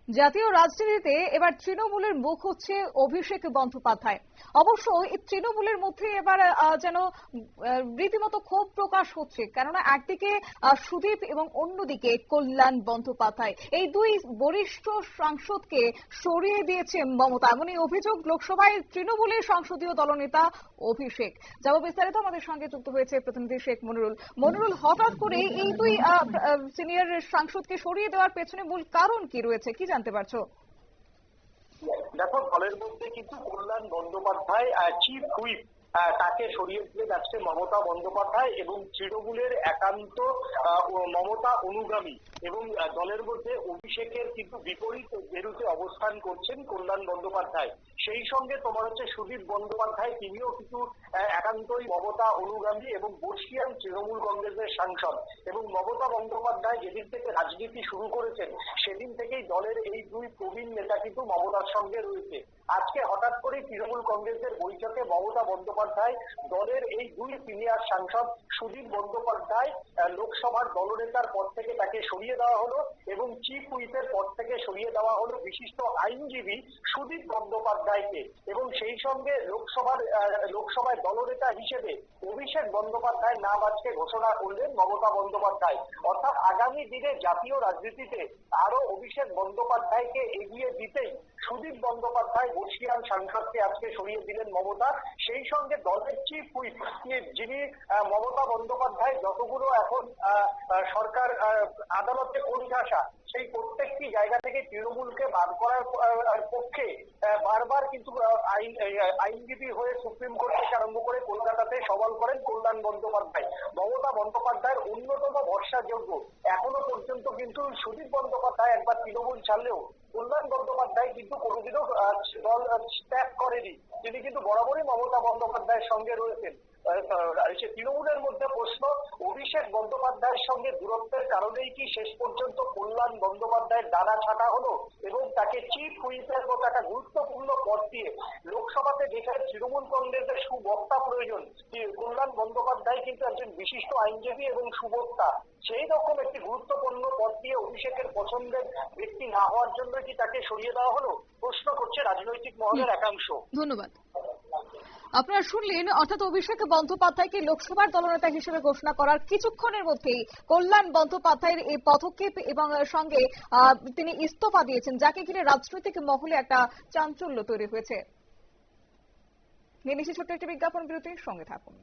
জাতীয় রাজনীতিতে এবার তৃণমূলের মুখ হচ্ছে অভিষেক বন্দ্যোপাধ্যায়। অবশ্য এই তৃণমূলের মধ্যে এবার যেন রীতিমতো ক্ষোভ প্রকাশ হচ্ছে, কেননা একদিকে সুদীপ এবং অন্যদিকে কল্যাণ বন্দ্যোপাধ্যায়, এই দুই বরিষ্ঠ সাংসদকে সরিয়ে দিয়েছে মমতা। এমনই অভিযোগ লোকসভায় তৃণমূলের সংসদীয় দলনেতা অভিষেক। যাবো বিস্তারিত, আমাদের সঙ্গে যুক্ত হয়েছে প্রতিনিধি শেখ মনিরুল। মনিরুল, হঠাৎ করে এই দুই সিনিয়র সাংসদকে সরিয়ে দেওয়ার পেছনে মূল কারণ কি রয়েছে, কি জানতে পারছো? দেখো, দলের মধ্যে কিন্তু কল্যাণ বন্দ্যোপাধ্যায় চিফ হুইপ তাকে সরিয়ে দিয়ে যাচ্ছে মমতা বন্দ্যোপাধ্যায় এবং তৃণমূলের একান্ত মমতা অনুগামী এবং দলের মধ্যে অভিষেকের কিন্তু বিপরীত মেরুতে অবস্থান করছেন কল্যাণ বন্দ্যোপাধ্যায়। সেই সঙ্গে তোমার হচ্ছে সুদীপ বন্দ্যোপাধ্যায়, তিনিও কিন্তু একান্তই মমতা অনুগামী এবং বর্ষিয়ান তৃণমূল কংগ্রেসের সাংসদ। এবং মমতা বন্দ্যোপাধ্যায় যেদিন থেকে রাজনীতি শুরু করেছেন সেদিন থেকেই দলের এই দুই প্রবীণ নেতা কিন্তু মমতার সঙ্গে রয়েছে। আজকে হঠাৎ করে তৃণমূল কংগ্রেসের বৈঠকে মমতা বন্দ্যোপাধ্যায় দলের এই দুই সিনিয়র সাংসদ সুদীপ বন্দ্যোপাধ্যায় লোকসভার দলনেতার পদ থেকে তাকে সরিয়ে দেওয়া হলো এবং চিফ হুইপের পদ থেকে সরিয়ে দেওয়া হলো বিশিষ্ট আইনজীবী সুদীপ বন্দ্যোপাধ্যায়কে। এবং সেই সঙ্গে লোকসভায় দলনেতা হিসেবে অভিষেক বন্দ্যোপাধ্যায় নাম আজকে ঘোষণা করলেন মমতা বন্দ্যোপাধ্যায়। অর্থাৎ আগামী দিনে জাতীয় রাজনীতিতে আরো অভিষেক বন্দ্যোপাধ্যায়কে এগিয়ে দিতেই সুদীপ বন্দ্যোপাধ্যায় বর্ষিয়ান সাংসদকে আজকে সরিয়ে দিলেন মমতা। সেই সঙ্গে দলের চিফ হুইপ যিনি মমতা বন্দ্যোপাধ্যায় যতগুলো এখন সরকার আদালতে কোণঠাসা, সেই প্রত্যেকটি জায়গা থেকে তৃণমূলকে বাদ করার পক্ষে বারবার কিন্তু আইনজীবী হয়ে সুপ্রিম কোর্ট থেকে আরম্ভ করে কলকাতাতে সওয়াল করেন কল্যাণ বন্দ্যোপাধ্যায়। মমতা বন্দ্যোপাধ্যায়ের অন্যতম ভরসাযোগ্য। এখনো পর্যন্ত কিন্তু সুদীপ বন্দ্যোপাধ্যায় একবার তৃণমূল ছাড়লেও কল্যাণ বন্দ্যোপাধ্যায় কিন্তু কোনোদিনও দল ত্যাগ করেনি। তিনি কিন্তু বরাবরই মমতা বন্দ্যোপাধ্যায়ের সঙ্গে রয়েছেন। তৃণমূলের মধ্যে প্রশ্ন, অভিষেক বন্দ্যোপাধ্যায়ের সঙ্গে দূরত্বের কারণেই কি শেষ পর্যন্ত কল্যাণ বন্দ্যোপাধ্যায়ের ডানা ছাঁটা হলো এবং তাকে চিফ হুইপের মতো একটা গুরুত্বপূর্ণ পদ দিয়ে লোকসভাতে যেখানে তৃণমূল কংগ্রেসের সুবক্তা প্রয়োজন, কল্যাণ বন্দ্যোপাধ্যায় কিন্তু একজন বিশিষ্ট আইনজীবী এবং সুবক্তা, সেই রকম একটি গুরুত্বপূর্ণ পদ দিয়ে অভিষেকের পছন্দের ব্যক্তি না হওয়ার জন্য কি তাকে সরিয়ে দেওয়া হলো, প্রশ্ন করছে রাজনৈতিক মহলের একাংশ। ধন্যবাদ। আপনারা শুনলেন, অর্থাৎ অভিষেক বন্দ্যোপাধ্যায়কে লোকসভার দলনেতা হিসেবে ঘোষণা করার কিছুক্ষণের মধ্যেই কল্যাণ বন্দ্যোপাধ্যায়ের এই পদক্ষেপ এবং সঙ্গে তিনি ইস্তফা দিয়েছেন, যাকে ঘিরে রাজনৈতিক মহলে একটা চাঞ্চল্য তৈরি হয়েছে। নিয়ে নিচ্ছি ছোট্ট একটি বিজ্ঞাপন বিরতির সঙ্গে থাকুন।